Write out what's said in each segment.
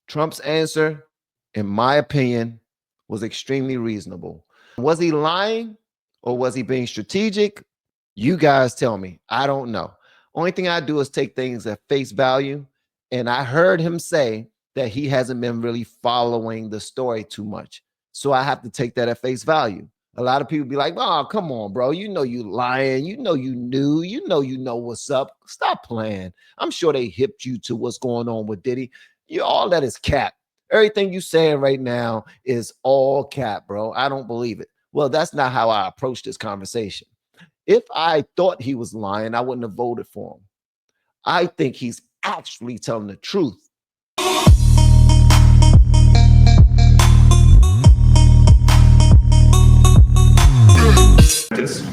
Trump's answer, in my opinion, was extremely reasonable. Was he lying or was he being strategic? You guys tell me. I don't know. Only thing I do is take things at face value. And I heard him say that he hasn't been really following the story too much. So I have to take that at face value. A lot of people be like, oh, come on, bro. You know you lying. You know you knew. You know what's up. Stop playing. I'm sure they hipped you to what's going on with Diddy. All that is cap. Everything you saying right now is all cap, bro. I don't believe it. Well, that's not how I approach this conversation. If I thought he was lying, I wouldn't have voted for him. I think he's actually telling the truth.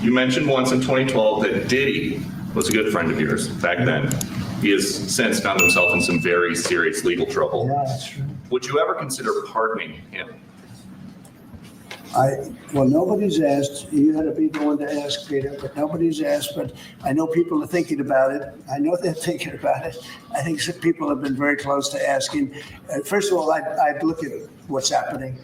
You mentioned once in 2012 that Diddy was a good friend of yours back then. He has since found himself in some very serious legal trouble. Yeah, that's true. Would you ever consider pardoning him? Well, nobody's asked. You had to be the one to ask, Peter, but nobody's asked. But I know people are thinking about it. I know they're thinking about it. I think some people have been very close to asking. First of all, I'd look at what's happening.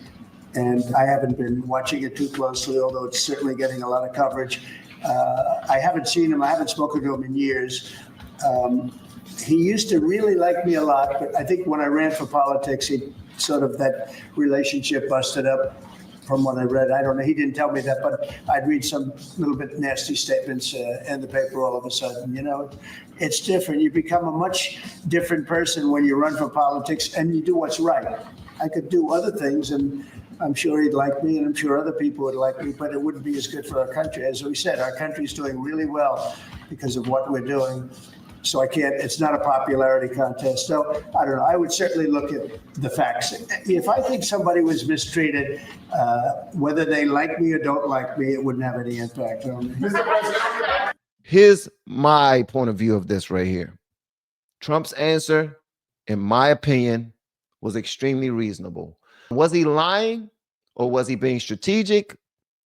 And I haven't been watching it too closely, although it's certainly getting a lot of coverage. I haven't seen him. I haven't spoken to him in years. He used to really like me a lot, but I think when I ran for politics, he sort of that relationship busted up. From what I read, I don't know. He didn't tell me that, but I'd read some little bit nasty statements in the paper all of a sudden. You know, it's different. You become a much different person when you run for politics and you do what's right. I could do other things, and I'm sure he'd like me, and I'm sure other people would like me, but it wouldn't be as good for our country. As we said, our country's doing really well because of what we're doing. So I can't, it's not a popularity contest. So I don't know. I would certainly look at the facts. If I think somebody was mistreated, whether they like me or don't like me, it wouldn't have any impact on me. Here's my point of view of this right here. Trump's answer, in my opinion, was extremely reasonable. Was he lying or was he being strategic?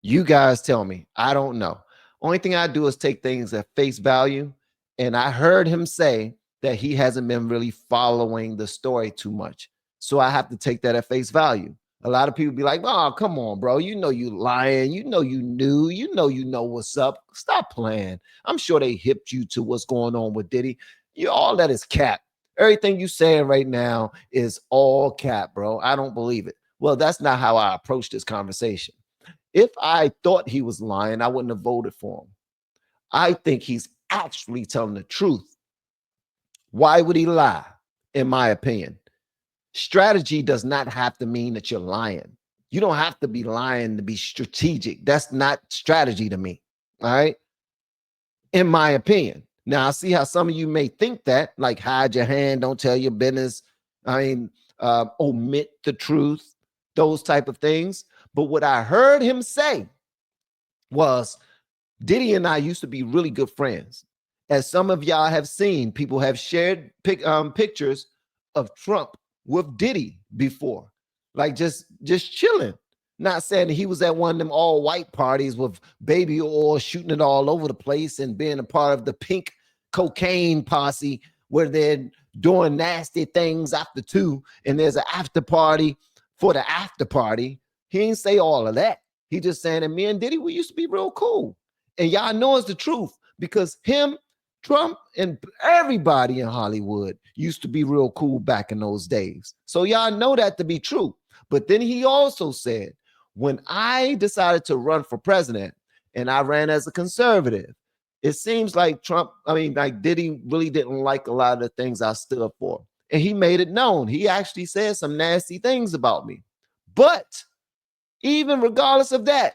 You guys tell me. I don't know. Only thing I do is take things at face value. And I heard him say that he hasn't been really following the story too much. So I have to take that at face value. A lot of people be like, oh, come on, bro. You know you lying. You know you knew. You know what's up. Stop playing. I'm sure they hipped you to what's going on with Diddy. All that is cap. Everything you saying right now is all cap, bro. I don't believe it. Well, that's not how I approach this conversation. If I thought he was lying, I wouldn't have voted for him. I think he's actually telling the truth. Why would he lie? In my opinion, strategy does not have to mean that you're lying. You don't have to be lying to be strategic. That's not strategy to me. All right. In my opinion. Now I see how some of you may think that, like hide your hand, don't tell your business. I mean, omit the truth, those type of things. But what I heard him say was, Diddy and I used to be really good friends. As some of y'all have seen, people have shared pictures of Trump with Diddy before, like just chilling. Not saying that he was at one of them all white parties with baby oil shooting it all over the place and being a part of the pink cocaine posse where they're doing nasty things after two and there's an after party for the after party. He ain't say all of that. He just saying that me and Diddy, we used to be real cool. And y'all know it's the truth because him, Trump, and everybody in Hollywood used to be real cool back in those days. So y'all know that to be true. But then he also said, when I decided to run for president and I ran as a conservative, it seems like Diddy really didn't like a lot of the things I stood up for. And he made it known. He actually said some nasty things about me. But even regardless of that,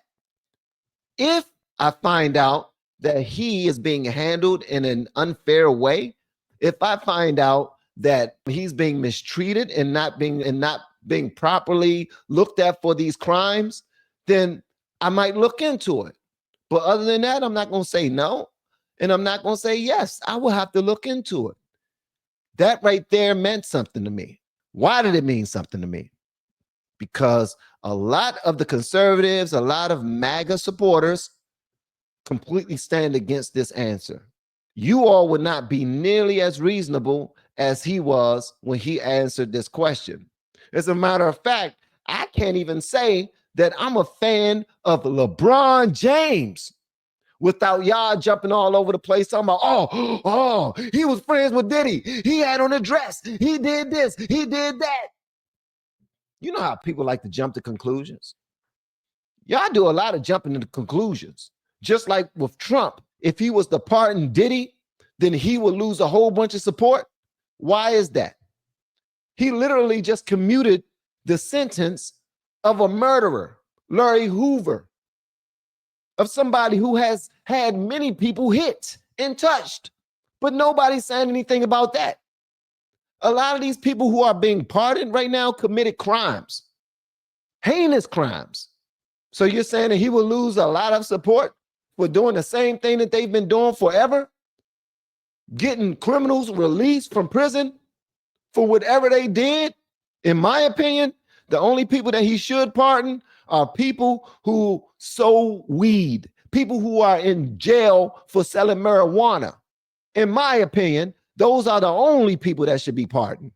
if I find out that he is being handled in an unfair way, if I find out that he's being mistreated and not being properly looked at for these crimes, then I might look into it. But other than that, I'm not going to say no. And I'm not going to say yes. I will have to look into it. That right there meant something to me. Why did it mean something to me? Because a lot of the conservatives, a lot of MAGA supporters completely stand against this answer. You all would not be nearly as reasonable as he was when he answered this question. As a matter of fact, I can't even say that I'm a fan of LeBron James without y'all jumping all over the place talking about, oh, he was friends with Diddy. He had on a dress. He did this. He did that. You know how people like to jump to conclusions. Y'all do a lot of jumping to conclusions. Just like with Trump, if he was to pardon Diddy, then he would lose a whole bunch of support. Why is that? He literally just commuted the sentence of a murderer, Larry Hoover, of somebody who has had many people hit and touched, but nobody's saying anything about that. A lot of these people who are being pardoned right now committed crimes, heinous crimes. So you're saying that he will lose a lot of support for doing the same thing that they've been doing forever? Getting criminals released from prison for whatever they did? In my opinion, the only people that he should pardon are people who sold weed, people who are in jail for selling marijuana. In my opinion, those are the only people that should be pardoned.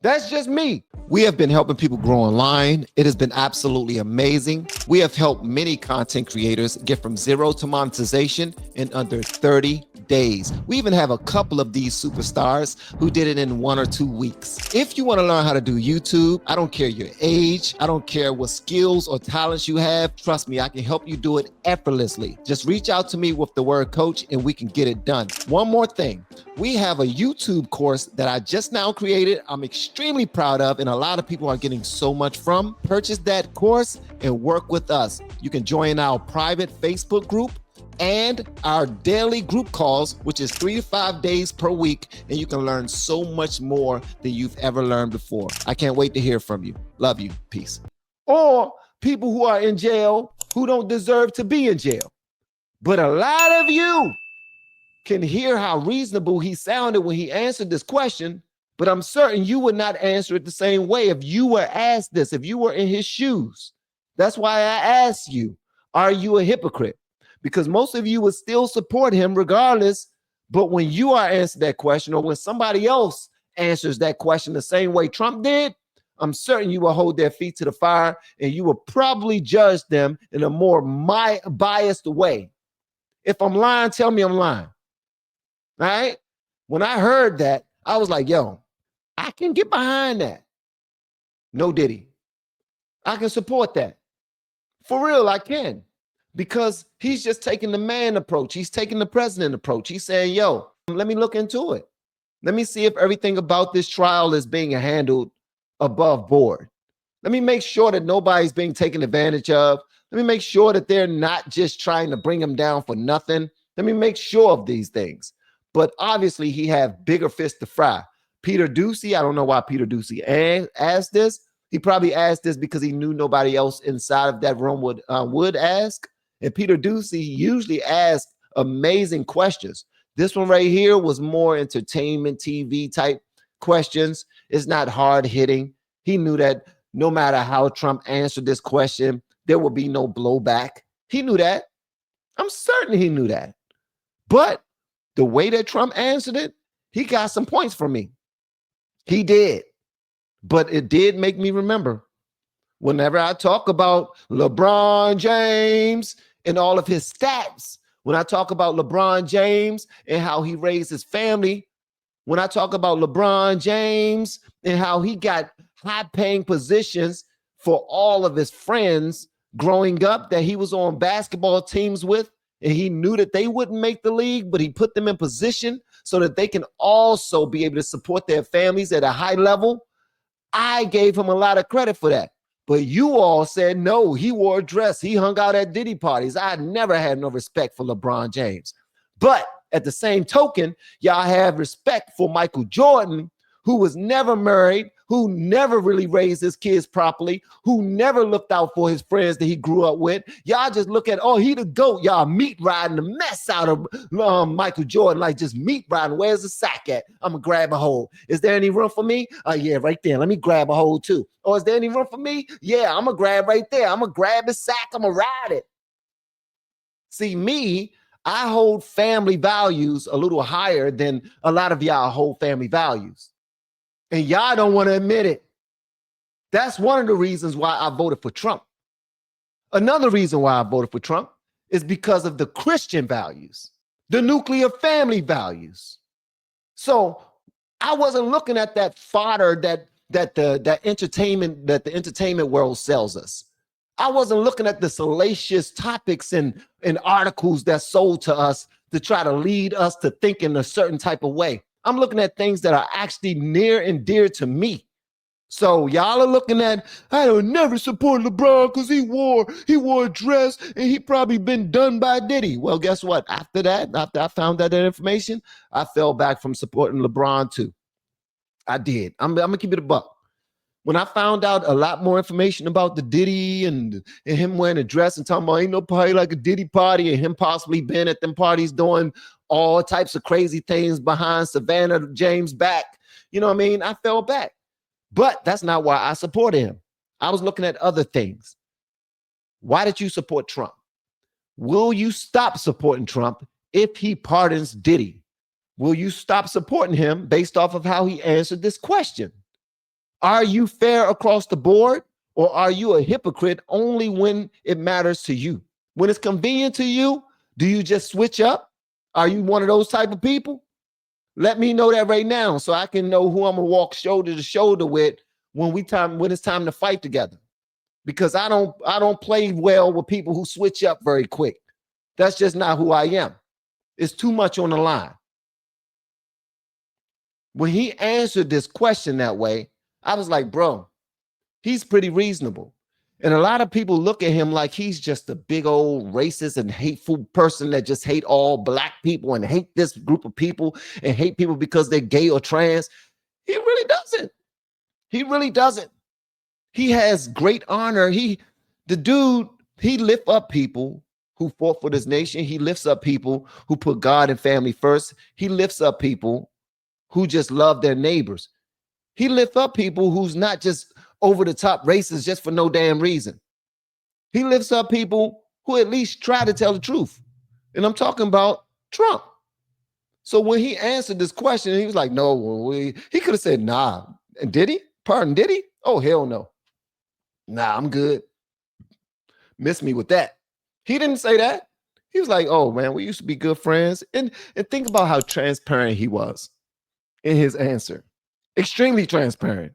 That's just me. We have been helping people grow online. It has been absolutely amazing. We have helped many content creators get from zero to monetization in under 30 days. We even have a couple of these superstars who did it in 1 or 2 weeks. If you want to learn how to do YouTube, I don't care your age, I don't care what skills or talents you have. Trust me, I can help you do it effortlessly. Just reach out to me with the word coach and we can get it done. One more thing. We have a YouTube course that I just now created. I'm extremely proud of, and a lot of people are getting so much from. Purchase that course and work with us. You can join our private Facebook group and our daily group calls, which is 3 to 5 days per week, and you can learn so much more than you've ever learned before. I can't wait to hear from you. Love you. Peace. Or people who are in jail who don't deserve to be in jail. But a lot of you can hear how reasonable he sounded when he answered this question, but I'm certain you would not answer it the same way if you were asked this, if you were in his shoes. That's why I asked you, are you a hypocrite? Because most of you would still support him regardless, but when you are answered that question or when somebody else answers that question the same way Trump did, I'm certain you will hold their feet to the fire and you will probably judge them in a more biased way. If I'm lying, tell me I'm lying. All right. When I heard that, I was like, yo, I can get behind that. No Diddy. I can support that. For real, I can. Because he's just taking the man approach. He's taking the president approach. He's saying, yo, let me look into it. Let me see if everything about this trial is being handled above board. Let me make sure that nobody's being taken advantage of. Let me make sure that they're not just trying to bring him down for nothing. Let me make sure of these things. But obviously, he have bigger fish to fry. Peter Doocy, I don't know why Peter Doocy asked this. He probably asked this because he knew nobody else inside of that room would ask. And Peter Doocy usually asks amazing questions. This one right here was more entertainment TV type questions. It's not hard hitting. He knew that no matter how Trump answered this question, there would be no blowback. He knew that. I'm certain he knew that. But the way that Trump answered it, he got some points from me. He did. But it did make me remember whenever I talk about LeBron James and all of his stats, when I talk about LeBron James and how he raised his family, when I talk about LeBron James and how he got high-paying positions for all of his friends growing up that he was on basketball teams with, and he knew that they wouldn't make the league, but he put them in position so that they can also be able to support their families at a high level. I gave him a lot of credit for that. But you all said, no, he wore a dress. He hung out at Diddy parties. I never had no respect for LeBron James. But at the same token, y'all have respect for Michael Jordan, who was never married, who never really raised his kids properly, who never looked out for his friends that he grew up with. Y'all just look at, oh, he the GOAT. Y'all meat riding the mess out of Michael Jordan, like just meat riding. Where's the sack at? I'm going to grab a hold. Is there any room for me? Yeah, right there. Let me grab a hold too. Or is there any room for me? Yeah, I'm going to grab right there. I'm going to grab his sack. I'm going to ride it. See, me, I hold family values a little higher than a lot of y'all hold family values. And y'all don't want to admit it. That's one of the reasons why I voted for Trump. Another reason why I voted for Trump is because of the Christian values, the nuclear family values. So I wasn't looking at that fodder that the entertainment world sells us. I wasn't looking at the salacious topics and articles that's sold to us to try to lead us to think in a certain type of way. I'm looking at things that are actually near and dear to me. So y'all are looking at, I would never support LeBron because he wore a dress and he probably been done by Diddy. Well, guess what? After I found that information, I fell back from supporting LeBron too. I did. I'm gonna keep it a buck. When I found out a lot more information about the Diddy and him wearing a dress and talking about ain't no party like a Diddy party and him possibly being at them parties doing all types of crazy things behind Savannah James' back, you know what I mean? I fell back. But that's not why I supported him. I was looking at other things. Why did you support Trump? Will you stop supporting Trump if he pardons Diddy? Will you stop supporting him based off of how he answered this question? Are you fair across the board, or are you a hypocrite only when it matters to you? When it's convenient to you, do you just switch up? Are you one of those type of people? Let me know that right now so I can know who I'm gonna walk shoulder to shoulder with when it's time to fight together. Because I don't play well with people who switch up very quick. That's just not who I am. It's too much on the line. When he answered this question that way, I was like, bro, he's pretty reasonable. And a lot of people look at him like he's just a big old racist and hateful person that just hate all black people and hate this group of people and hate people because they're gay or trans. He really doesn't. He really doesn't. He has great honor. The dude lifts up people who fought for this nation. He lifts up people who put God and family first. He lifts up people who just love their neighbors. He lifts up people who's not just over the top racist just for no damn reason. He lifts up people who at least try to tell the truth. And I'm talking about Trump. So when he answered this question, he was like, no, he could have said, nah. And did he? Pardon, did he? Oh, hell no. Nah, I'm good. Miss me with that. He didn't say that. He was like, oh man, we used to be good friends. And think about how transparent he was in his answer. Extremely transparent.